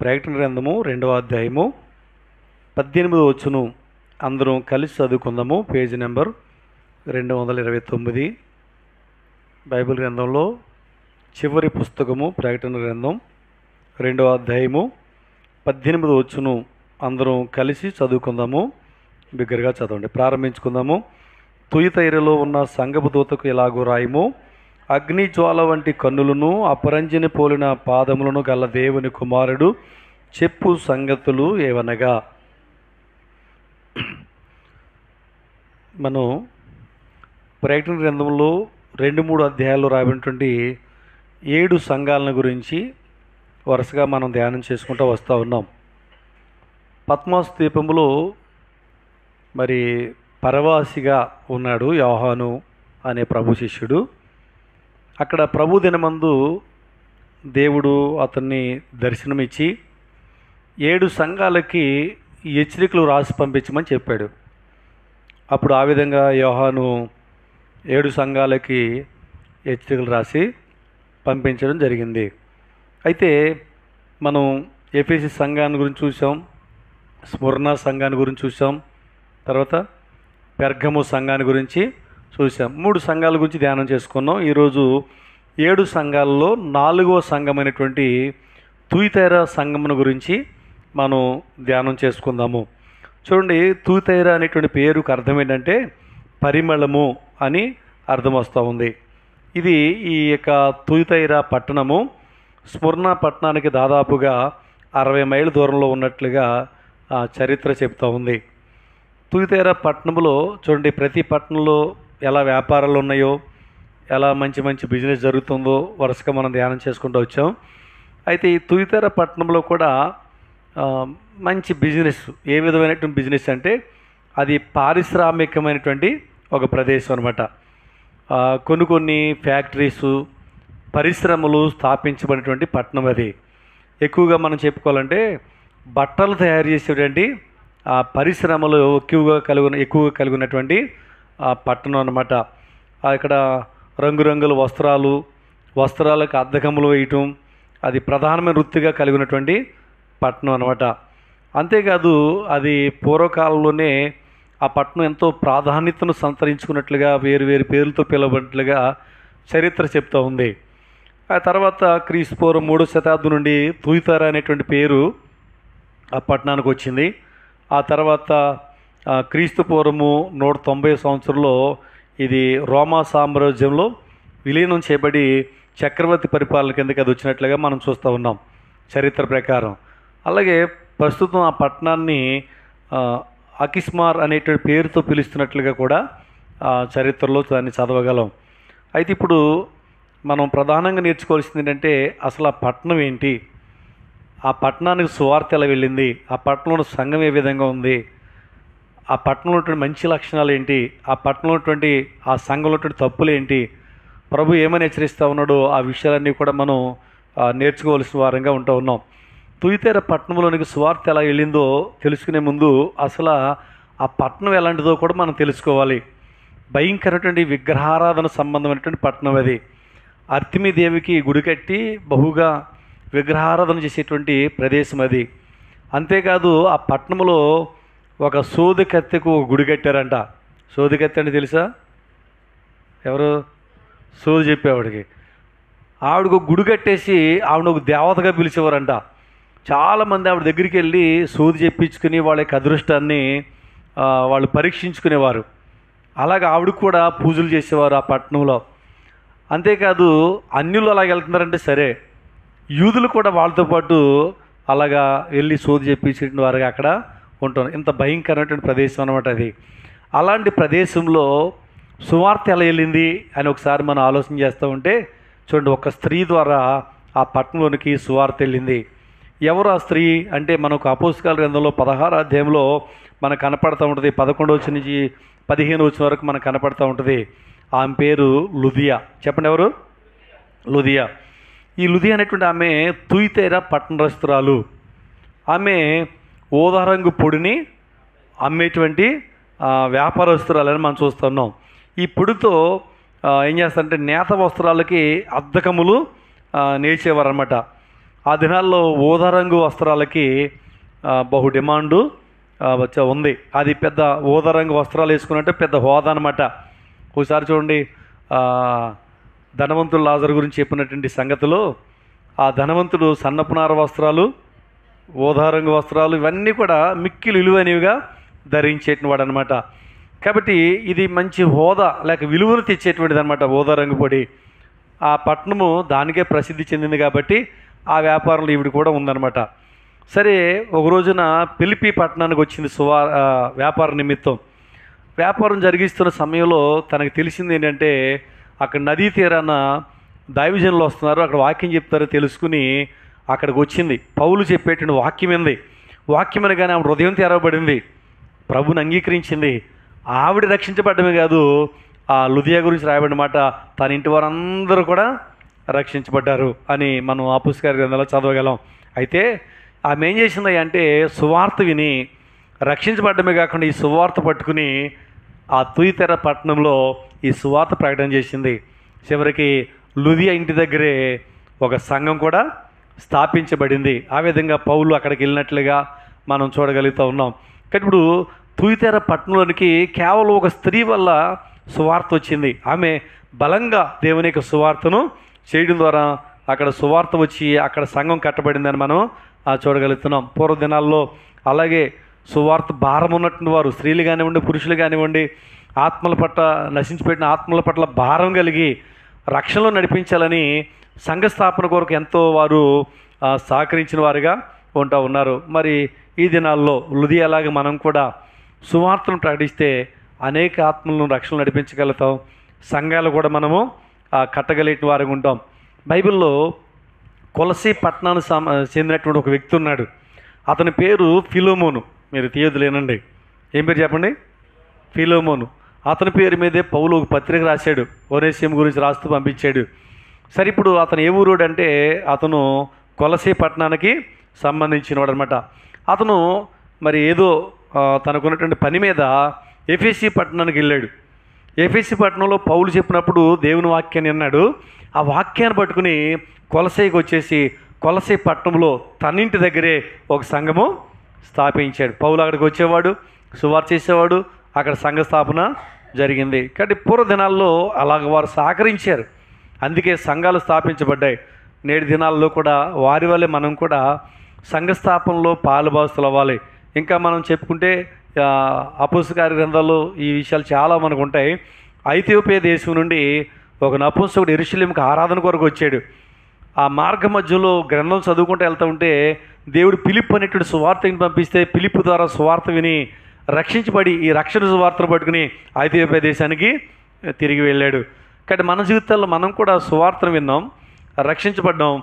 ప్రకటన గ్రంథము 2వ అధ్యాయము 18వ వచనం అందరం కలిసి చదువుకుందాము. పేజీ నెంబర్ 229 బైబిల్ గ్రంథంలో చివరి పుస్తకము ప్రకటన గ్రంథం 2వ అధ్యాయము 18వ వచనం అందరం కలిసి చదువుకుందాము. బిగ్గరగా చదవండి. ప్రారంభించుకుందాము. తుయతైరలో ఉన్న సంఘపు దూతకు ఇలాగూ రాయము: అగ్ని జ్వాల వంటి కన్నులను అపరంజిని పోలిన పాదములను గల దేవుని కుమారుడు చెప్పు సంగతులు ఏవనగా. మనం ప్రకటన గ్రంథంలో 2-3 అధ్యాయాల్లో రాబడినటువంటి 7 సంఘాలను గురించి వరుసగా మనం ధ్యానం చేసుకుంటూ వస్తూ ఉన్నాం. పద్మాసు ద్వీపంలో మరి పరవాసిగా ఉన్నాడు యోహాను అనే ప్రభు శిష్యుడు. అక్కడ ప్రభు దినమందు దేవుడు అతన్ని దర్శనమిచ్చి 7 సంఘాలకి హెచ్చరికలు రాసి పంపించమని చెప్పాడు. అప్పుడు ఆ విధంగా యోహాను 7 సంఘాలకి హెచ్చరికలు రాసి పంపించడం జరిగింది. అయితే మనం ఎఫెసీ సంఘాన్ని గురించి చూసాం, స్ముర్నా సంఘాన్ని గురించి చూసాం, తర్వాత పెర్గము సంఘాన్ని గురించి చూసాం. 3 సంఘాల గురించి ధ్యానం చేసుకున్నాం. ఈరోజు 7 సంఘాలలో 4వ సంఘమైనటువంటి తుయతైర సంఘమును గురించి మనం ధ్యానం చేసుకుందాము. చూడండి, తుయతైర అనేటువంటి పేరుకు అర్థం ఏంటంటే పరిమళము అని అర్థం వస్తూ ఉంది. ఇది ఈ యొక్క తుయతైర పట్టణము స్ముర్నా పట్టణానికి దాదాపుగా 60 మైళ్ళ దూరంలో ఉన్నట్లుగా చరిత్ర చెప్తూ ఉంది. తుయతైర పట్టణంలో చూడండి, ప్రతి పట్టణంలో ఎలా వ్యాపారాలు ఉన్నాయో, ఎలా మంచి మంచి బిజినెస్ జరుగుతుందో వరుసగా మనం ధ్యానం చేసుకుంటూ వచ్చాం. అయితే ఈ తుయతైర పట్టణంలో కూడా మంచి బిజినెస్, ఏ విధమైనటువంటి బిజినెస్ అంటే అది పారిశ్రామికమైనటువంటి ఒక ప్రదేశం అనమాట. కొన్ని ఫ్యాక్టరీసు, పరిశ్రమలు స్థాపించబడినటువంటి పట్టణం అది. ఎక్కువగా మనం చెప్పుకోవాలంటే బట్టలు తయారు చేసేటువంటి పరిశ్రమలు ఎక్కువగా కలిగినటువంటి పట్టణం అన్నమాట. ఇక్కడ రంగురంగుల వస్త్రాలకు అద్దకములు వేయటం అది ప్రధానమైన వృత్తిగా కలిగినటువంటి పట్టణం అన్నమాట. అంతేకాదు అది పూర్వకాలంలోనే ఆ పట్టణం ఎంతో ప్రాధాన్యతను సంతరించుకున్నట్లుగా వేరు వేరు పేర్లతో పిలువబడినట్లుగా చరిత్ర చెప్తూ ఉంది. ఆ తర్వాత క్రీస్తు పూర్వం 3వ శతాబ్దం నుండి తుయతైర అనేటువంటి పేరు ఆ పట్టణానికి వచ్చింది. ఆ తర్వాత క్రీస్తు పూర్వము 190 సంవత్సరంలో ఇది రోమా సామ్రాజ్యంలో విలీనం చేయబడి చక్రవర్తి పరిపాలన కిందకి అది వచ్చినట్లుగా మనం చూస్తూ ఉన్నాం చరిత్ర ప్రకారం. అలాగే ప్రస్తుతం ఆ పట్టణాన్ని అకిస్మార్ అనేటువంటి పేరుతో పిలుస్తున్నట్లుగా కూడా చరిత్రలో దాన్ని చదవగలం. అయితే ఇప్పుడు మనం ప్రధానంగా నేర్చుకోవాల్సింది ఏంటంటే అసలు ఆ పట్టణం ఏంటి, ఆ పట్టణానికి సువార్త ఎలా వెళ్ళింది, ఆ పట్టణంలో సంఘం ఏ విధంగా ఉంది, ఆ పట్టణంలో ఉన్నటువంటి మంచి లక్షణాలు ఏంటి, ఆ పట్టణంలో ఉన్నటువంటి ఆ సంఘంలో ఉన్నటువంటి తప్పులు ఏంటి, ప్రభు ఏమని హెచ్చరిస్తూ ఉన్నాడో ఆ విషయాలన్నీ కూడా మనం నేర్చుకోవాల్సిన వారంగా ఉంటూ ఉన్నాం. తుయతైర పట్టణంలోనికి సువార్త ఎలా వెళ్ళిందో తెలుసుకునే ముందు అసలు ఆ పట్టణం ఎలాంటిదో కూడా మనం తెలుసుకోవాలి. భయంకరమైనటువంటి విగ్రహారాధన సంబంధమైనటువంటి పట్టణం అది. అర్తిమి దేవికి గుడి కట్టి బహుగా విగ్రహారాధన చేసేటువంటి ప్రదేశం అది. అంతేకాదు ఆ పట్టణంలో ఒక సోది కత్తెకు ఒక గుడి కట్టారంట. సోది కత్తె అంటే తెలుసా? ఎవరు? సోది చెప్పేవాడికి. ఆవిడకు గుడి కట్టేసి ఆవిడ ఒక దేవతగా పిలిచేవారంట. చాలామంది ఆవిడ దగ్గరికి వెళ్ళి సోది చెప్పించుకుని వాళ్ళ యొక్క అదృష్టాన్ని వాళ్ళు పరీక్షించుకునేవారు. అలాగే ఆవిడకు కూడా పూజలు చేసేవారు ఆ పట్టణంలో. అంతేకాదు అన్యులు అలాగ వెళ్తున్నారంటే సరే, యూదులు కూడా వాళ్ళతో పాటు అలాగా వెళ్ళి సోది చెప్పించిన వారుగా అక్కడ ఉంటాం. ఇంత భయంకరమైనటువంటి ప్రదేశం అనమాట అది. అలాంటి ప్రదేశంలో సువార్త ఎలా వెళ్ళింది అని ఒకసారి మనం ఆలోచన చేస్తూ ఉంటే చూడండి, ఒక స్త్రీ ద్వారా ఆ పట్టణంలోనికి సువార్త వెళ్ళింది. ఎవరు ఆ స్త్రీ అంటే మనకు అపోస్తలుల గ్రంథంలో 16వ అధ్యాయంలో మనకు కనపడుతూ ఉంటుంది. 11వ వచనం నుంచి 15వ వచనం వరకు మనకు కనపడుతూ ఉంటుంది. ఆమె పేరు లుదియా. చెప్పండి, ఎవరు? లుదియా. ఈ లుదియా అనేటువంటి ఆమె తుయతైర పట్టణస్థురాలు. ఆమె ఓదారంగు పొడిని అమ్మేటువంటి వ్యాపారస్తురాలని మనం చూస్తున్నాం. ఈ పొడితో ఏం చేస్తారంటే నేత వస్త్రాలకి అద్దకములు నేర్చేవారు అనమాట. ఆ దినాల్లో ఊదా రంగు వస్త్రాలకి బహు డిమాండు ఉంది. అది పెద్ద ఊదా రంగు వస్త్రాలు వేసుకున్నట్టే పెద్ద హోదా అనమాట. ఒకసారి చూడండి, ధనవంతుడు లాజరు గురించి చెప్పినటువంటి సంగతిలో ఆ ధనవంతుడు సన్నపునార వస్త్రాలు, ఊదా రంగు వస్త్రాలు ఇవన్నీ కూడా మిక్కిలి విలువైనవిగా ధరించేటువంటి వాడు అనమాట. కాబట్టి ఇది మంచి హోదా లేక విలువను తెచ్చేటువంటిది అనమాట ఊదా రంగు పొడి. ఆ పట్టణము దానికే ప్రసిద్ధి చెందింది కాబట్టి ఆ వ్యాపారంలో ఈవిడ కూడా ఉందన్నమాట. సరే, ఒక రోజున ఫిలిప్పి పట్టణానికి వచ్చింది వ్యాపార నిమిత్తం. వ్యాపారం జరిగిస్తున్న సమయంలో తనకు తెలిసింది ఏంటంటే అక్కడ నదీ తీరాన దైవజనులు వస్తున్నారు, అక్కడ వాక్యం చెప్తారో తెలుసుకుని అక్కడికి వచ్చింది. పౌలు చెప్పేటువంటి వాక్యం ఏంది, వాక్యం అనగానే ఆమె హృదయం తెరవబడింది, ప్రభుని అంగీకరించింది. ఆవిడ రక్షించబడమే కాదు, ఆ లుదియా గురించి రాయబడిన మాట, తన ఇంటి వారందరూ కూడా రక్షించబడ్డారు అని మనం అపోస్తలుల గ్రంథంలో చదవగలం. అయితే ఆమె ఏం చేసింది అంటే సువార్త విని రక్షించబడ్డమే కాకుండా ఈ సువార్త పట్టుకుని ఆ తుయితెర పట్టణంలో ఈ సువార్త ప్రకటన చేసింది. చివరికి లుదియా ఇంటి దగ్గరే ఒక సంఘం కూడా స్థాపించబడింది. ఆ విధంగా పౌలు అక్కడికి వెళ్ళినట్లుగా మనం చూడగలుగుతూ ఉన్నాం. కానీ ఇప్పుడు తుయితెర పట్టణంలోనికి కేవలం ఒక స్త్రీ వల్ల సువార్త వచ్చింది. ఆమె బలంగా దేవుని యొక్క సువార్తను చేయడం ద్వారా అక్కడ సువార్త వచ్చి అక్కడ సంఘం కట్టబడిందని మనం చూడగలుగుతున్నాం. పూర్వ దినాల్లో అలాగే సువార్త భారం ఉన్నటువంటి వారు, స్త్రీలు కానివ్వండి, పురుషులు కానివ్వండి, ఆత్మల పట్ల నశించిపోయిన ఆత్మల పట్ల భారం కలిగి రక్షణలో నడిపించాలని సంఘ స్థాపన కొరకు ఎంతో వారు సహకరించిన వారుగా ఉంటూ ఉన్నారు. మరి ఈ దినాల్లో లుదియాలాగా మనం కూడా సువార్తను ప్రకటిస్తే అనేక ఆత్మలను రక్షణ నడిపించగలుగుతాం. సంఘాలు కూడా మనము కట్టగలిగిన వారిగా ఉంటాం. బైబిల్లో కొలసీ పట్టణానికి చెందినటువంటి ఒక వ్యక్తి ఉన్నాడు. అతని పేరు ఫిలోమోను. మీరు తీయదులేనండి, ఏం పేరు చెప్పండి? ఫిలోమోను. అతని పేరు మీదే పౌలు ఒక పత్రిక రాశాడు, ఒనేసిము గురించి రాస్తూ పంపించాడు. సరే, ఇప్పుడు అతను ఏ ఊరోడు అంటే అతను కొలసీ పట్టణానికి సంబంధించినవాడు అనమాట. అతను మరి ఏదో తనకున్నటువంటి పని మీద ఎఫెసీ పట్టణానికి వెళ్ళాడు. ఎఫెసీ పట్టణంలో పౌలు చెప్పినప్పుడు దేవుని వాక్యాన్ని అన్నాడు. ఆ వాక్యాన్ని పట్టుకుని కొలసీకి వచ్చేసి కొలసీ పట్టణంలో తన్నింటి దగ్గరే ఒక సంఘము స్థాపించాడు. పౌలు అక్కడికి వచ్చేవాడు, సువార్త చేసేవాడు, అక్కడ సంఘ స్థాపన జరిగింది. కాబట్టి పూర్వ దినాల్లో అలాగ వారు సహకరించారు, అందుకే సంఘాలు స్థాపించబడ్డాయి. నేటి దినాల్లో కూడా వారి వల్లే మనం కూడా సంఘ స్థాపనలో పాలుభాగస్తులు అవ్వాలి. ఇంకా మనం చెప్పుకుంటే అపోస్తలుల గ్రంథాల్లో ఈ విషయాలు చాలా మనకు ఉంటాయి. ఐథియోపియా దేశం నుండి ఒక నపుంసకుడు యెరూషలేముకు ఆరాధన కొరకు వచ్చాడు. ఆ మార్గ మధ్యలో గ్రంథం చదువుకుంటూ వెళ్తూ ఉంటే దేవుడు ఫిలిప్పు అనేటువంటి సువార్తని పంపిస్తే ఫిలిప్పు ద్వారా సువార్త విని రక్షించబడి ఈ రక్షణ సువార్తను పట్టుకుని ఐథియోపియా దేశానికి తిరిగి వెళ్ళాడు. కాబట్టి మన జీవితాల్లో మనం కూడా సువార్తను విన్నాం, రక్షించబడ్డాం.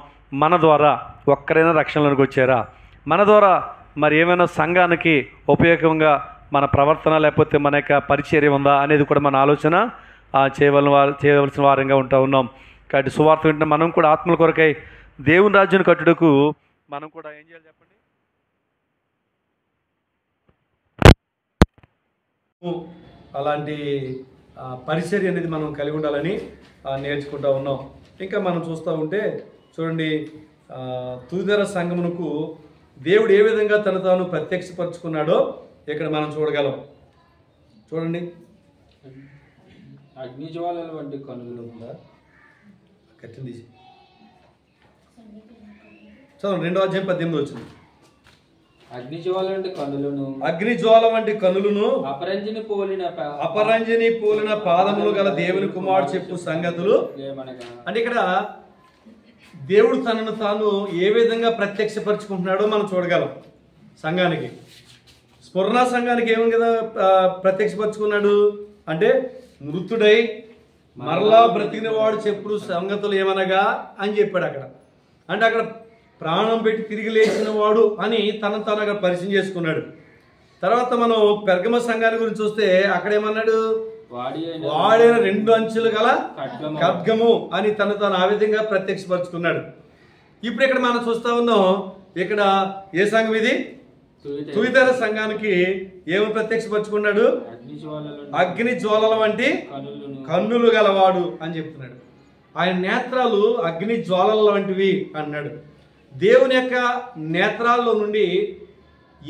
మన ద్వారా ఒక్కరైనా రక్షణలోనికి వచ్చారా? మన ద్వారా మరి ఏమైనా సంఘానికి ఉపయోగంగా మన ప్రవర్తన లేకపోతే మన యొక్క పరిచర్య ఉందా అనేది కూడా మన ఆలోచన చేయవలసిన వారంగా ఉంటా ఉన్నాం. కాబట్టి సువార్త వింటే మనం కూడా ఆత్మల కొరకై దేవుని రాజ్యాన్ని కట్టుటకు మనం కూడా ఏం చేయాలి చెప్పండి? అలాంటి పరిచర్య అనేది మనం కలిగి ఉండాలని నేర్చుకుంటూ ఉన్నాం. ఇంకా మనం చూస్తూ ఉంటే చూడండి, తుయితెర సంఘమునకు దేవుడు ఏ విధంగా తను తాను ప్రత్యక్షపరుచుకున్నాడో ఇక్కడ మనం చూడగలం. చూడండి, అగ్నిజ్వాలల వంటి కనులు ఉందా? కట్టింది చదువు 2వ అధ్యాయం 18 వచ్చింది. అగ్నిజ్వాల వంటి కనులను, అగ్నిజ్వాల వంటి కనులను, అపరంజిని పోలిన పాదములు గల దేవుని కుమారుడు చెప్పు సంగతులు అంటే ఇక్కడ దేవుడు తనను తాను ఏ విధంగా ప్రత్యక్షపరుచుకుంటున్నాడో మనం చూడగలం. సంఘానికి, స్ఫురణ సంఘానికి ఏమని కదా ప్రత్యక్షపరుచుకున్నాడు అంటే మృతుడై మరలా బ్రతికిన వాడు చెప్పుడు సంగతులు ఏమనగా అని చెప్పాడు అక్కడ. అంటే అక్కడ ప్రాణం పెట్టి తిరిగి లేచిన వాడు అని తనను తాను అక్కడ పరిచయం చేసుకున్నాడు. తర్వాత మనం పెర్గమ సంఘాన్ని గురించి చూస్తే అక్కడ ఏమన్నాడు? వాడైన 2 అంచులు గల ఖడ్గము అని తను తాను ఆ విధంగా ప్రత్యక్షపరుచుకున్నాడు. ఇప్పుడు ఇక్కడ మనం చూస్తా ఉన్నాం, ఇక్కడ ఏ సంఘం ఇది? తుయితెర సంఘానికి ఏమని ప్రత్యక్షపరుచుకున్నాడు? అగ్ని జ్వాలల వంటి కన్నులు గలవాడు అని చెప్తున్నాడు. ఆయన నేత్రాలు అగ్ని జ్వాలల వంటివి అన్నాడు. దేవుని యొక్క నేత్రాల్లో నుండి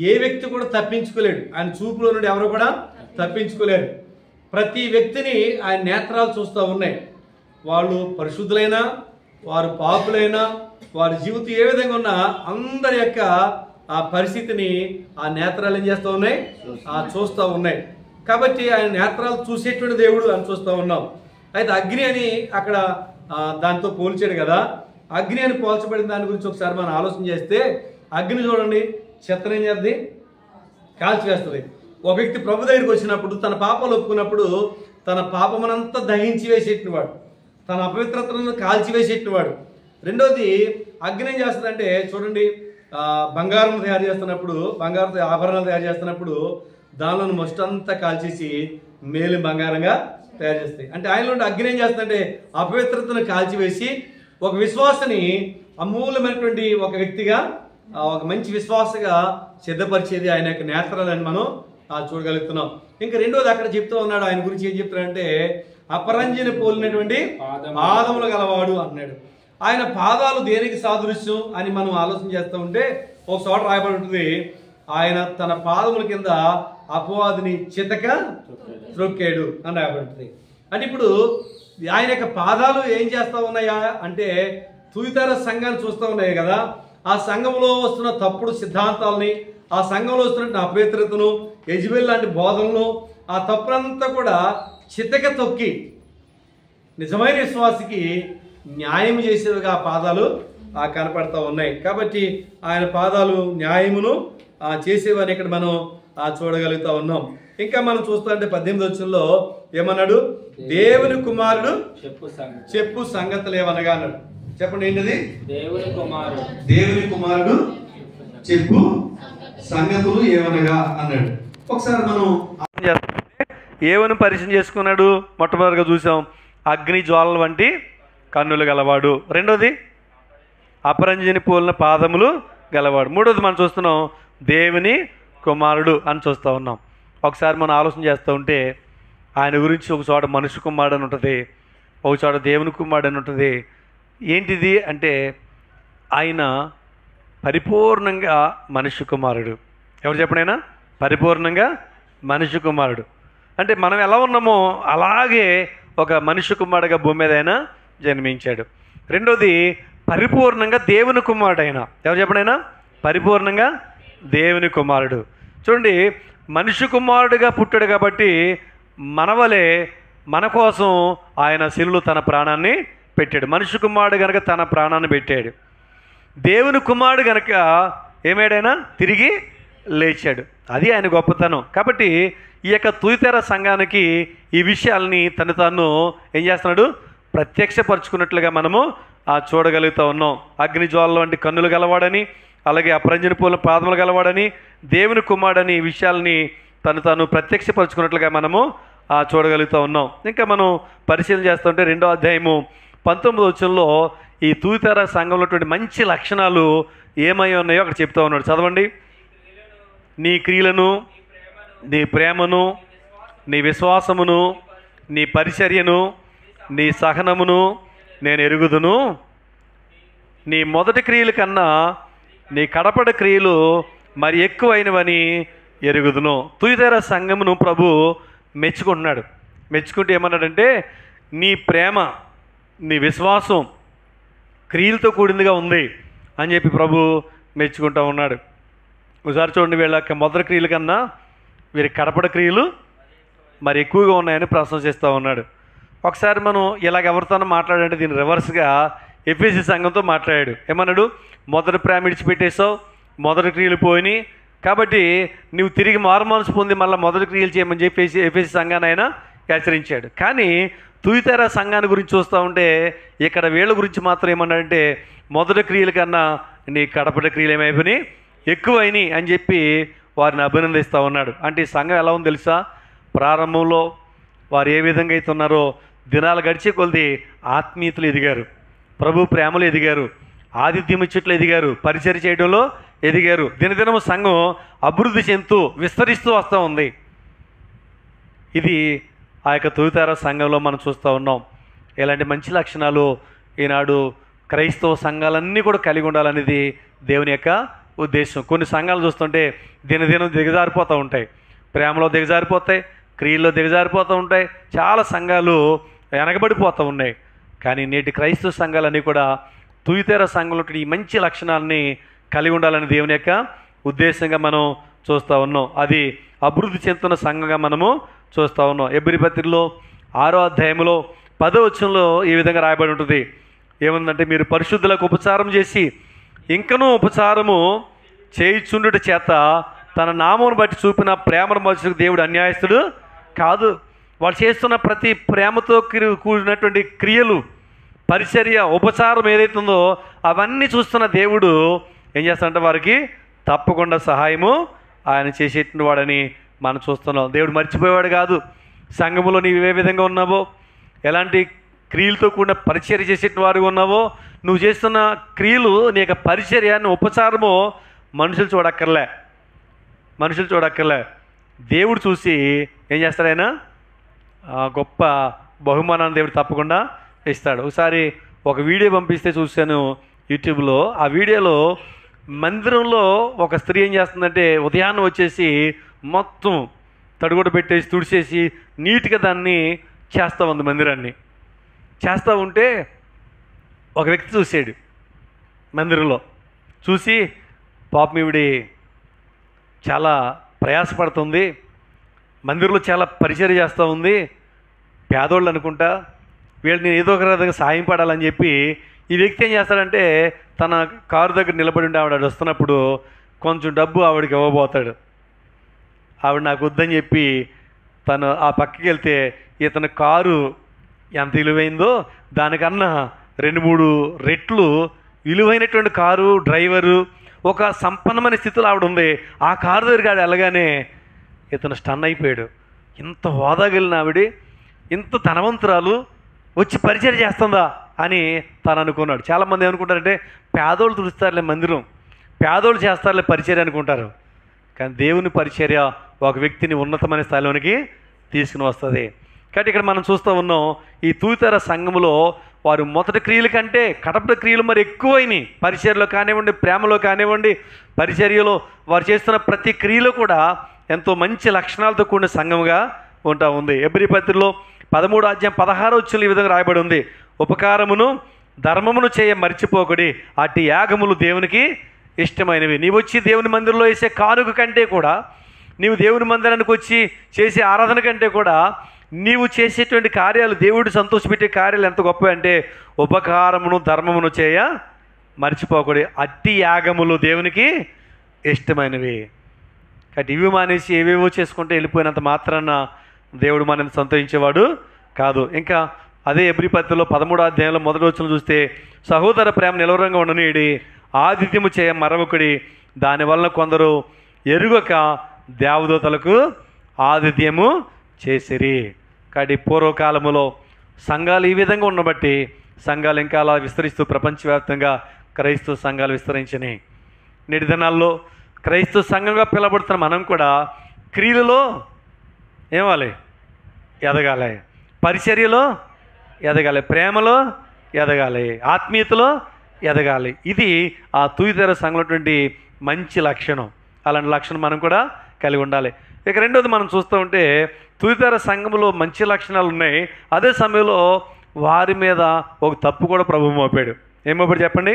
ఏ వ్యక్తి కూడా తప్పించుకోలేడు. ఆయన చూపులో నుండి ఎవరు కూడా తప్పించుకోలేరు. ప్రతి వ్యక్తిని ఆయన నేత్రాలు చూస్తూ ఉన్నాయి. వాళ్ళు పరిశుద్ధులైనా, వారు పాపులైనా, వారి జీవితం ఏ విధంగా ఉన్నా అందరి యొక్క ఆ పరిస్థితిని ఆ నేత్రాలు ఏం చేస్తూ ఉన్నాయి, చూస్తూ ఉన్నాయి. కాబట్టి ఆయన నేత్రాలు చూసేటువంటి దేవుడు అని చూస్తూ ఉన్నాం. అయితే అగ్ని అని అక్కడ దాంతో పోల్చాడు కదా. అగ్ని అని పోల్చబడిన దాని గురించి ఒకసారి మనం ఆలోచన చేస్తే, అగ్ని చూడండి చెత్తను ఏం చేస్తుంది, కాల్చివేస్తుంది. ఒక వ్యక్తి ప్రభు దగ్గరికి వచ్చినప్పుడు తన పాపాలు ఒప్పుకున్నప్పుడు తన పాపమనంతా దహించి వేసేటివాడు, తన అపవిత్రతను కాల్చివేసేటివాడు. రెండోది అగ్ని ఏం చేస్తుందంటే చూడండి, బంగారం తయారు చేస్తున్నప్పుడు, బంగారంతో ఆభరణాలు తయారు చేస్తున్నప్పుడు దానిలోని మొస్టంతా కాల్చేసి మేలు బంగారంగా తయారు చేస్తాయి. అంటే ఆయనలో అగ్ని ఏం చేస్తుందంటే అపవిత్రతను కాల్చివేసి ఒక విశ్వాసని అమూల్యమైనటువంటి ఒక వ్యక్తిగా, ఒక మంచి విశ్వాసగా సిద్ధపరిచేది ఆయన యొక్క నేత్రాలని మనం చూడగలుగుతున్నాం. ఇంకా రెండోది అక్కడ చెప్తూ ఉన్నాడు, ఆయన గురించి ఏం చెప్తాడంటే అపరంజిని పోలినటువంటి పాదములు గలవాడు అన్నాడు. ఆయన పాదాలు దేనికి సాదృశ్యం అని మనం ఆలోచన చేస్తూ ఉంటే ఒక చోట రాయబడి ఉంటుంది, ఆయన తన పాదముల కింద అపవాదిని చితక త్రొక్కాడు అని రాయబడి ఉంటుంది. అంటే ఇప్పుడు ఆయన యొక్క పాదాలు ఏం చేస్తూ ఉన్నాయా అంటే తుయితర సంఘాన్ని చూస్తూ ఉన్నాయి కదా. ఆ సంఘంలో వస్తున్న తప్పుడు సిద్ధాంతాలని, ఆ సంఘంలో వస్తున్న అపవిత్రతను, యెజబెల్ లాంటి బోధనలు, ఆ తప్పునంతా కూడా చితక తొక్కి నిజమైన విశ్వాసికి న్యాయం చేసేవిగా ఆ పాదాలు కనపడతా ఉన్నాయి. కాబట్టి ఆయన పాదాలు న్యాయమును చేసేవని ఇక్కడ మనం చూడగలుగుతా ఉన్నాం. ఇంకా మనం చూస్తా అంటే 18వ వచనంలో ఏమన్నాడు, దేవుని కుమారుడు చెప్పు సంగతులు ఏమనగా అన్నాడు. చెప్పండి ఏంటిది, దేవుని కుమారుడు చెప్పు సంగతులు ఏమనగా అన్నాడు. ఒకసారి మనం ఏమని పరిచయం చేసుకున్నాడు. మొట్టమొదటిగా చూసాం అగ్ని జ్వాలల వంటి కన్నులు గలవాడు. రెండోది అపరంజిని పోలిన పాదములు గలవాడు. మూడోది మనం చూస్తున్నాం దేవుని కుమారుడు అని చూస్తూ ఉన్నాం. ఒకసారి మనం ఆలోచన చేస్తూ ఉంటే ఆయన గురించి ఒక చోట మనుష్య కుమారుడు అని ఉంటుంది, ఒక చోట దేవుని కుమారుడు అని ఉంటుంది. ఏంటిది అంటే ఆయన పరిపూర్ణంగా మనుష్య కుమారుడు. ఎవరు చెప్పనైనా పరిపూర్ణంగా మనుష్య కుమారుడు అంటే మనం ఎలా ఉన్నామో అలాగే ఒక మనుష్య కుమారుడుగా భూమి మీద ఆయన జన్మించాడు. రెండోది పరిపూర్ణంగా దేవుని కుమారుడు. ఆయన ఎవరు చెప్పనైనా పరిపూర్ణంగా దేవుని కుమారుడు. చూడండి, మనుష్య కుమారుడిగా పుట్టాడు కాబట్టి మనవలే మన కోసం ఆయన శిలువలో తన ప్రాణాన్ని పెట్టాడు. మనుష్య కుమారుడు కనుక తన ప్రాణాన్ని పెట్టాడు. దేవుని కుమారుడు కనుక ఏమాడైనా తిరిగి లేచాడు. అది ఆయన గొప్పతనం. కాబట్టి ఈ యొక్క తుయితెర సంఘానికి ఈ విషయాల్ని తాను ఏం చేస్తున్నాడు, ప్రత్యక్షపరుచుకున్నట్లుగా మనము చూడగలుగుతూ ఉన్నాం. అగ్ని జ్వాలల వంటి కన్నులు గలవాడని, అలాగే అపరంజిని పోలిన పాదములు గలవాడని, దేవుని కుమారుడని ఈ విషయాల్ని తాను ప్రత్యక్షపరుచుకున్నట్లుగా మనము చూడగలుగుతూ ఉన్నాం. ఇంకా మనం పరిశీలన చేస్తుంటే 2వ అధ్యాయము 19వ వచనంలో ఈ తుయితెర సంఘంలో ఉన్నటువంటి మంచి లక్షణాలు ఏమై ఉన్నాయో అక్కడ చెప్తూ ఉన్నాడు. చదవండి. నీ క్రియలను, నీ ప్రేమను, నీ విశ్వాసమును, నీ పరిచర్యను, నీ సహనమును నేను ఎరుగుదును. నీ మొదటి క్రియల కన్నా నీ కడపడి క్రియలు మరి ఎక్కువైనవని ఎరుగుదును. తుయితెర సంఘమును ప్రభు మెచ్చుకుంటున్నాడు. మెచ్చుకుంటూ ఏమన్నాడంటే నీ ప్రేమ, నీ విశ్వాసం క్రియలతో కూడిందిగా ఉంది అని చెప్పి ప్రభు మెచ్చుకుంటూ ఉన్నాడు. ఒకసారి చూడండి, వీళ్ళ మొదటి క్రియల కన్నా వీరి కడపడ క్రియలు మరి ఎక్కువగా ఉన్నాయని ప్రశంసిస్తూ ఉన్నాడు. ఒకసారి మనం ఇలాగ ఎవరితో మాట్లాడంటే దీన్ని రివర్స్గా ఎఫెసీ సంఘంతో మాట్లాడాడు. ఏమన్నాడు, మొదటి ప్రేమ విడిచిపెట్టేసావు, మొదటి క్రియలు పోయినాయి, కాబట్టి నువ్వు తిరిగి మారుమనసు పొంది మళ్ళీ మొదటి క్రియలు చేయమని చెప్పేసి ఎఫెసీ సంఘాన్ని ఆయన హెచ్చరించాడు. కానీ తుయితెర సంఘాన్ని గురించి చూస్తూ ఉంటే ఇక్కడ వీళ్ళ గురించి మాత్రం ఏమన్నాడంటే మొదటి క్రియల కన్నా నీ కడపటి క్రియలు ఏమైపోయినాయి, ఎక్కువైనాయి అని చెప్పి వారిని అభినందిస్తూ ఉన్నాడు. అంటే ఈ సంఘం ఎలా ఉందో తెలుసా, ప్రారంభంలో వారు ఏ విధంగా అయితే ఉన్నారో దినాలు గడిచే కొలది ఆత్మీయతలు ఎదిగారు, ప్రభు ప్రేమలు ఎదిగారు, ఆతిథ్యం ఇచ్చట్లు ఎదిగారు, పరిచర్య చేయడంలో ఎదిగారు. దినదినము సంఘం అభివృద్ధి చెందుతూ విస్తరిస్తూ వస్తూ ఉంది. ఇది ఆ యొక్క తుయితెర సంఘంలో మనం చూస్తూ ఉన్నాం. ఇలాంటి మంచి లక్షణాలు ఈనాడు క్రైస్తవ సంఘాలన్నీ కూడా కలిగి ఉండాలనేది దేవుని యొక్క ఉద్దేశం. కొన్ని సంఘాలు చూస్తుంటే దినదినం దిగజారిపోతూ ఉంటాయి, ప్రేమలో దిగజారిపోతాయి, క్రియల్లో దిగజారిపోతూ ఉంటాయి, చాలా సంఘాలు వెనకబడిపోతూ ఉన్నాయి. కానీ నేటి క్రైస్తవ సంఘాలన్నీ కూడా తుయితేర సంఘంలో ఈ మంచి లక్షణాలని కలిగి ఉండాలని దేవుని యొక్క ఉద్దేశంగా మనం చూస్తూ ఉన్నాం. అది అభివృద్ధి చెందుతున్న సంఘంగా మనము చూస్తూ ఉన్నాం. హెబ్రీ పత్రికలో 6వ అధ్యాయంలో 10వ వచనంలో ఈ విధంగా రాయబడి ఉంటుంది. ఏముందంటే, మీరు పరిశుద్ధులకు ఉపచారం చేసి ఇంకనూ ఉపచారము చేయుచుండుట చేత తన నామమును బట్టి చూపిన ప్రేమను మనుషులకు దేవుడు అన్యాయస్తుడు కాదు. వాళ్ళు చేస్తున్న ప్రతి ప్రేమతో కూడినటువంటి క్రియలు, పరిచర్య, ఉపచారం ఏదైతుందో అవన్నీ చూస్తున్న దేవుడు ఏం చేస్తాడంటే వారికి తప్పకుండా సహాయము ఆయన చేసేటువంటి వాడని మనం చూస్తున్నాం. దేవుడు మర్చిపోయేవాడు కాదు. సంఘములో నీవు ఏ విధంగా ఉన్నావో, ఎలాంటి క్రియలతో కూడిన పరిచర్య చేసేటువంటి వారు ఉన్నావో, నువ్వు చేస్తున్న క్రియలు, నీ యొక్క పరిచర్య, నీ ఉపచారము మనుషులు చూడక్కర్లే. దేవుడు చూసి ఏం చేస్తాడు? ఆయన గొప్ప బహుమానాన్ని దేవుడు తప్పకుండా ఇస్తాడు. ఒకసారి ఒక వీడియో పంపిస్తే చూశాను యూట్యూబ్లో. ఆ వీడియోలో మందిరంలో ఒక స్త్రీ ఏం చేస్తుందంటే, ఉదయాన్నే వచ్చేసి మొత్తం తడిగుడ్డ పెట్టేసి తుడిచేసి నీట్గా దాన్ని చేస్తూ ఉంది. మందిరాన్ని చేస్తూ ఉంటే ఒక వ్యక్తి చూసాడు మందిరంలో. చూసి, పాపం ఈవిడి చాలా ప్రయాసపడుతుంది, మందిరంలో చాలా పరిచర్య చేస్తూ ఉంది, పేదోళ్ళు అనుకుంటా, వీళ్ళు నేను ఏదో ఒక విధంగా సాయం పడాలని చెప్పి ఈ వ్యక్తి ఏం చేస్తాడంటే, తన కారు దగ్గర నిలబడి ఉండి ఆవిడ వస్తున్నప్పుడు కొంచెం డబ్బు ఆవిడకి ఇవ్వబోతాడు. ఆవిడ నాకు వద్దని చెప్పి తను ఆ పక్కకి వెళ్తే, ఇతని కారు ఎంత విలువైందో దానికన్నా 2-3 రెట్లు విలువైనటువంటి కారు, డ్రైవరు, ఒక సంపన్నమైన స్థితిలో ఆవిడ ఉంది. ఆ కారు దగ్గరికి ఆవిడ వెళ్ళగానే ఇతను స్టన్ అయిపోయాడు. ఇంత హోదాగలిగిన ఆవిడ, ఇంత ధనవంతురాలు వచ్చి పరిచయం చేస్తుందా అని తను అనుకున్నాడు. చాలామంది ఏమనుకుంటారంటే, పేదోళ్ళు తుడుస్తారులే మందిరం, పేదోళ్ళు చేస్తారులే పరిచర్య అనుకుంటారు. కానీ దేవుని పరిచర్య ఒక వ్యక్తిని ఉన్నతమైన స్థాయిలోనికి తీసుకుని వస్తుంది. కాబట్టి ఇక్కడ మనం చూస్తూ ఉన్నాం, ఈ తూతెర సంఘములో వారు మొదటి క్రియల కంటే కడపటి క్రియలు మరి ఎక్కువైనాయి. పరిచర్యలో కానివ్వండి, ప్రేమలో కానివ్వండి, పరిచర్యలో వారు చేస్తున్న ప్రతి క్రియలో కూడా ఎంతో మంచి లక్షణాలతో కూడిన సంఘముగా ఉంటా ఉంది. హెబ్రీ పత్రికలో 13వ అధ్యాయం 16వ వచనంలో ఈ విధంగా రాయబడి ఉంది. ఉపకారమును ధర్మమును చేయ మర్చిపోకడి, అట్టి యాగములు దేవునికి ఇష్టమైనవి. నీవు వచ్చి దేవుని మందిరంలో వేసే కానుక కంటే కూడా, నీవు దేవుని మందిరానికి వచ్చి చేసే ఆరాధన కంటే కూడా, నీవు చేసేటువంటి కార్యాలు, దేవుడు సంతోషపెట్టే కార్యాలు ఎంత గొప్పవి అంటే, ఉపకారమును ధర్మమును చేయ మర్చిపోకూడదు, అట్టి యాగములు దేవునికి ఇష్టమైనవి. కాబట్టి ఇవి మానేసి ఏవేవో చేసుకుంటే వెళ్ళిపోయినంత మాత్రాన దేవుడు మనల్ని సంతోషించేవాడు కాదు. ఇంకా అదే హెబ్రీ పత్రికలో 13వ అధ్యాయంలో 1వ వచనం చూస్తే, సహోదర ప్రేమ నిలవరంగా ఉండనీయుడి, ఆతిథ్యము చేయ మరవకుడి, దానివలన కొందరు ఎరుగక దేవదూతలకు ఆతిథ్యము చేసిరి. కాబట్టి పూర్వకాలములో సంఘాలు ఈ విధంగా ఉండబట్టి సంఘాలు ఇంకా అలా విస్తరిస్తూ ప్రపంచవ్యాప్తంగా క్రైస్తవ సంఘాలు విస్తరించినాయి. నేటి దినాల్లో క్రైస్తవ సంఘంగా పిలబడుతున్న మనం కూడా క్రియలలో ఏమాలి? ఎదగాలి, పరిచర్యలో ఎదగాలి, ప్రేమలో ఎదగాలి, ఆత్మీయతలో ఎదగాలి. ఇది ఆ తూయితెర సంఘంలోటువంటి మంచి లక్షణం. అలాంటి లక్షణం మనం కూడా కలిగి ఉండాలి. ఇక రెండోది మనం చూస్తూ ఉంటే, తూయితెర సంఘంలో మంచి లక్షణాలు ఉన్నాయి, అదే సమయంలో వారి మీద ఒక తప్పు కూడా ప్రభువు మోపాడు. ఏం మోపాడు చెప్పండి?